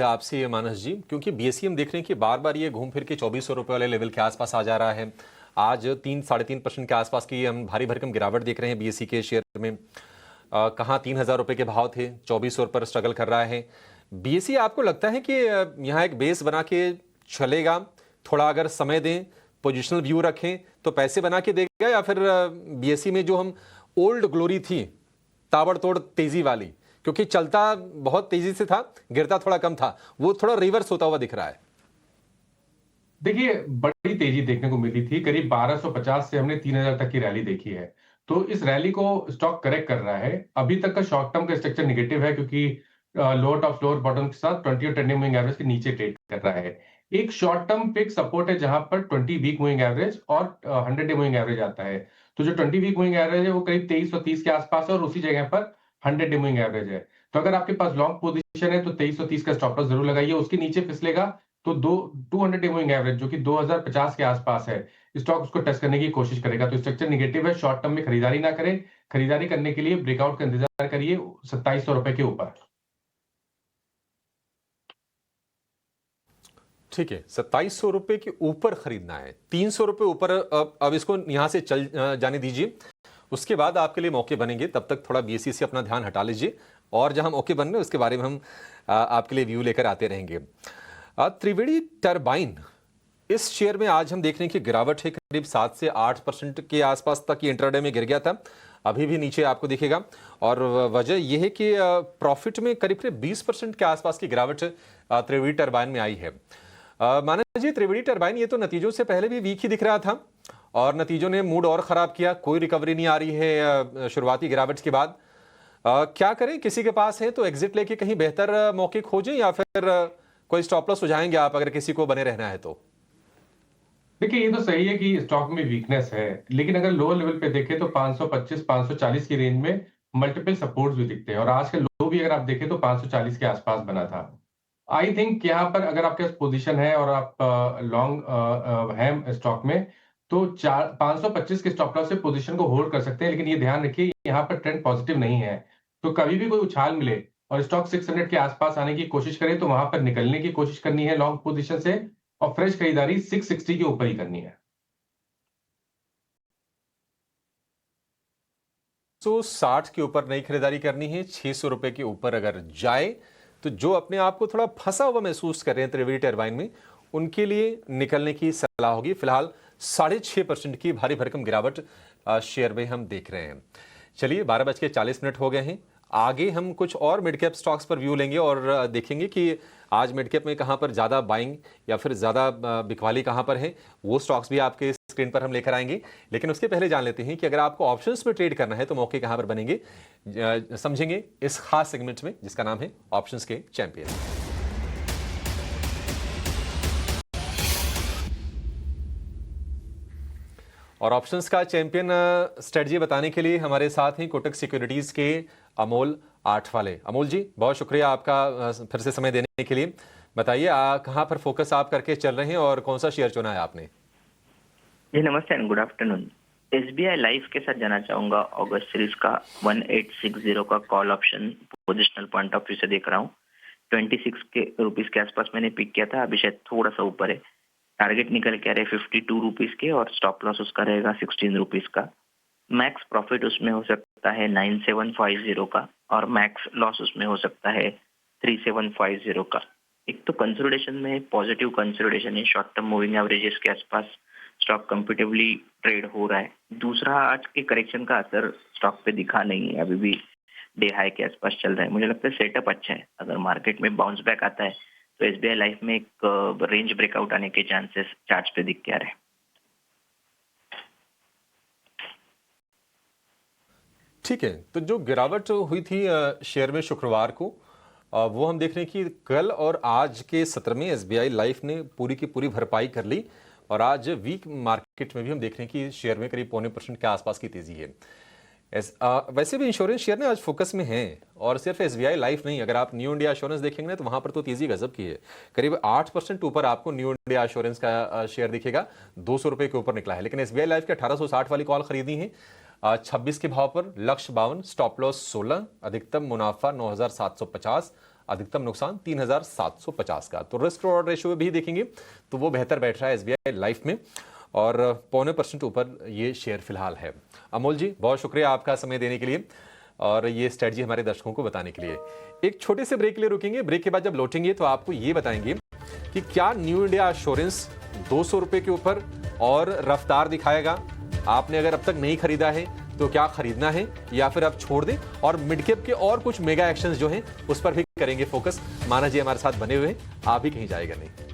आपसे मानस जी, क्योंकि बीएसई हम देख रहे हैं कि बार बार ये घूम फिर के 2400 रुपये वाले लेवल के आसपास आ जा रहा है। आज 3-3.5% के आसपास की हम भारी भरकम गिरावट देख रहे हैं बीएसई के शेयर में। कहाँ 3000 रुपये के भाव थे, 2400 पर स्ट्रगल कर रहा है। बीएसई आपको लगता है कि यहाँ एक बेस बना के चलेगा, थोड़ा अगर समय दें, पोजिशनल व्यू रखें तो पैसे बना के देगा, या फिर बीएसई में जो हम ओल्ड ग्लोरी थी ताबड़तोड़ तेजी वाली, क्योंकि चलता बहुत तेजी से था, गिरता थोड़ा कम था, वो थोड़ा रिवर्स होता हुआ दिख रहा है। देखिए, बड़ी तेजी देखने को मिली थी। करीब 1250 से हमने 3000 तक की रैली देखी है। तो इस रैली को स्टॉक करेक्ट कर रहा है। अभी तक का शॉर्ट टर्म का स्ट्रक्चर नेगेटिव है, क्योंकि लोअर टॉप लोअर बॉटम के साथ 20 और 10 मूविंग एवरेज के नीचे ट्रेड कर रहा है। एक शॉर्ट टर्म फिक्स सपोर्ट है जहां पर 20 वीक मूविंग एवरेज और 100 डे मूविंग एवरेज आता है। तो जो 20 वीक मूविंग एवरेज है वो करीब 2330 के आसपास है, और उसी जगह पर 100 डे मूविंग एवरेज है। तो अगर आपके पास लॉन्ग पोजीशन है तो 2330 का स्टॉप लॉस जरूर लगाइए। उसके नीचे फिसलेगा तो 200 डे मूविंग एवरेज जो कि 2050 के आसपास है, स्टॉक उसको टच करने की कोशिश करेगा। तो स्ट्रक्चर नेगेटिव है, शॉर्ट टर्म में खरीदारी ना करें। खरीदारी करने के लिए ब्रेकआउट का इंतजार करिए 2700 रुपए के ऊपर। ठीक है, 2700 रुपये के ऊपर खरीदना है, 300 रुपये ऊपर। अब इसको यहां से चल जाने दीजिए, उसके बाद आपके लिए मौके बनेंगे। तब तक थोड़ा बीएसई से अपना ध्यान हटा लीजिए, और जहां मौके बन रहे उसके बारे में हम आपके लिए व्यू लेकर आते रहेंगे। त्रिवेणी टरबाइन, इस शेयर में आज हम देख रहे हैं कि गिरावट है, करीब 7 से 8% के आसपास तक ये इंट्राडे में गिर गया था, अभी भी नीचे आपको दिखेगा। और वजह यह है कि प्रॉफिट में करीब करीब 20% के आसपास की गिरावट त्रिवेणी टरबाइन में आई है। मानस जी, त्रिवेणी टरबाइन ये तो नतीजों से पहले भी वीक ही दिख रहा था, और नतीजों ने मूड और खराब किया, कोई रिकवरी नहीं आ रही है शुरुआती गिरावट के बाद। क्या करें, किसी के पास है तो एग्जिट लेके कहीं बेहतर मौके खोजें, या फिर कोई स्टॉप लॉस सुझाएंगे आप अगर किसी को बने रहना है तो? देखिए, ये तो सही है कि स्टॉक में वीकनेस है, लेकिन अगर लोअर लेवल पे देखें तो 525 540 की रेंज में मल्टीपल सपोर्ट्स भी दिखते हैं, और आज का लो भी अगर आप देखें तो 540 के आसपास बना था। आई थिंक यहाँ पर अगर आपके पास पोजीशन है और आप लॉन्ग हैं स्टॉक में, तो 525 के स्टॉप लॉस से पोजीशन को होल्ड कर सकते हैं। लेकिन ये ध्यान रखिए, यहाँ पर ट्रेंड पॉजिटिव नहीं है। तो कभी भी कोई उछाल मिले और स्टॉक 600 के आसपास आने की कोशिश करे तो वहां पर निकलने की कोशिश करनी है लॉन्ग पोजीशन से, और फ्रेश खरीदारी 660 के ऊपर ही करनी है। तो 60 के ऊपर नई खरीदारी करनी है, 600 रुपए के ऊपर अगर जाए तो जो अपने आप को थोड़ा फंसा हुआ महसूस कर रहे हैं त्रिवेणी टरबाइन में, उनके लिए निकलने की सलाह होगी। फिलहाल 6.5% की भारी भरकम गिरावट शेयर में हम देख रहे हैं। चलिए, 12:40 हो गए हैं। आगे हम कुछ और मिड कैप स्टॉक्स पर व्यू लेंगे और देखेंगे कि आज मिड कैप में कहां पर ज़्यादा बाइंग या फिर ज़्यादा बिकवाली कहां पर है। वो स्टॉक्स भी आपके स्क्रीन पर हम लेकर आएंगे, लेकिन उसके पहले जान लेते हैं कि अगर आपको ऑप्शंस में ट्रेड करना है तो मौके कहां पर बनेंगे, समझेंगे इस खास सेगमेंट में जिसका नाम है ऑप्शंस के चैंपियन। और ऑप्शंस का चैंपियन स्ट्रेटजी बताने के लिए हमारे साथ हैं कोटक सिक्योरिटीज के अमोल आठवाले। अमोल जी, बहुत शुक्रिया आपका फिर से समय देने के लिए। बताइए, कहां पर फोकस आप करके चल रहे हैं और कौन सा शेयर चुना है आपने? जी नमस्ते and good afternoon. SBI life के साथ जाना चाहूंगा। अगस्त सीरीज का 1860 का call option positional point of view से देख रहा हूँ। 26 के रुपीस के आसपास मैंने पिक किया था, अभी शायद थोड़ा सा ऊपर है। टारगेट निकल के आ रहे 52 रुपीस के, और स्टॉप लॉस उसका रहेगा 16 रुपीस का। मैक्स प्रॉफिट उसमें हो सकता है 9750 का, और मैक्स लॉस उसमें हो सकता है 3750 का। एक तो कंसोलिडेशन में पॉजिटिव कंसोलिडेशन है, शॉर्ट टर्म मूविंग एवरेजेस के आसपास स्टॉक कंपेटिवली ट्रेड हो रहा है। दूसरा, आज के करेक्शन का असर स्टॉक पे दिखा नहीं है, अभी भी डे हाई के आसपास चल रहा है। मुझे लगता है सेटअप अच्छा है। अगर मार्केट में बाउंस बैक आता है तो एसबीआई लाइफ में एक रेंज ब्रेकआउट आने के चांसेस चार्ट्स पे दिख के आ रहे हैं। ठीक है, तो जो गिरावट हुई थी शेयर में शुक्रवार को, वो हम देख रहे हैं कि कल और आज के सत्र में एसबीआई लाइफ ने पूरी की पूरी भरपाई कर ली, और आज वीक मार्केट में भी हम देख रहे हैं कि शेयर में करीब 0.25% के आसपास की तेजी है। वैसे भी इंश्योरेंस शेयर ने आज फोकस में हैं, और सिर्फ एसबीआई लाइफ नहीं, अगर आप न्यू इंडिया एश्योरेंस देखेंगे ना तो वहां पर तो तेजी गजब की है। करीब 8% ऊपर आपको न्यू इंडिया एश्योरेंस का शेयर दिखेगा, 200 रुपए के ऊपर निकला है। लेकिन एसबीआई लाइफ के 1860 वाली कॉल खरीदी है 26 के भाव पर, लक्ष्य 52, स्टॉप लॉस 16, अधिकतम मुनाफा 9750, अधिकतम नुकसान 3750 का। तो रिस्क रिवॉर्ड रेशियो भी देखेंगे तो वो बेहतर बैठ रहा है एसबीआई लाइफ में, और 0.25% ऊपर ये शेयर फिलहाल है। अमोल जी, बहुत शुक्रिया आपका समय देने के लिए और ये स्ट्रेटजी हमारे दर्शकों को बताने के लिए। एक छोटे से ब्रेक के लिए रुकेंगे, ब्रेक के बाद जब लौटेंगे तो आपको ये बताएंगे कि क्या न्यू इंडिया एश्योरेंस 200 रुपए के ऊपर और रफ्तार दिखाएगा। आपने अगर अब तक नहीं खरीदा है तो क्या खरीदना है या फिर आप छोड़ दें, और मिड कैप के और कुछ मेगा एक्शंस जो हैं उस पर भी करेंगे फोकस। माना जी हमारे साथ बने हुए हैं, आप भी कहीं जाएगा नहीं।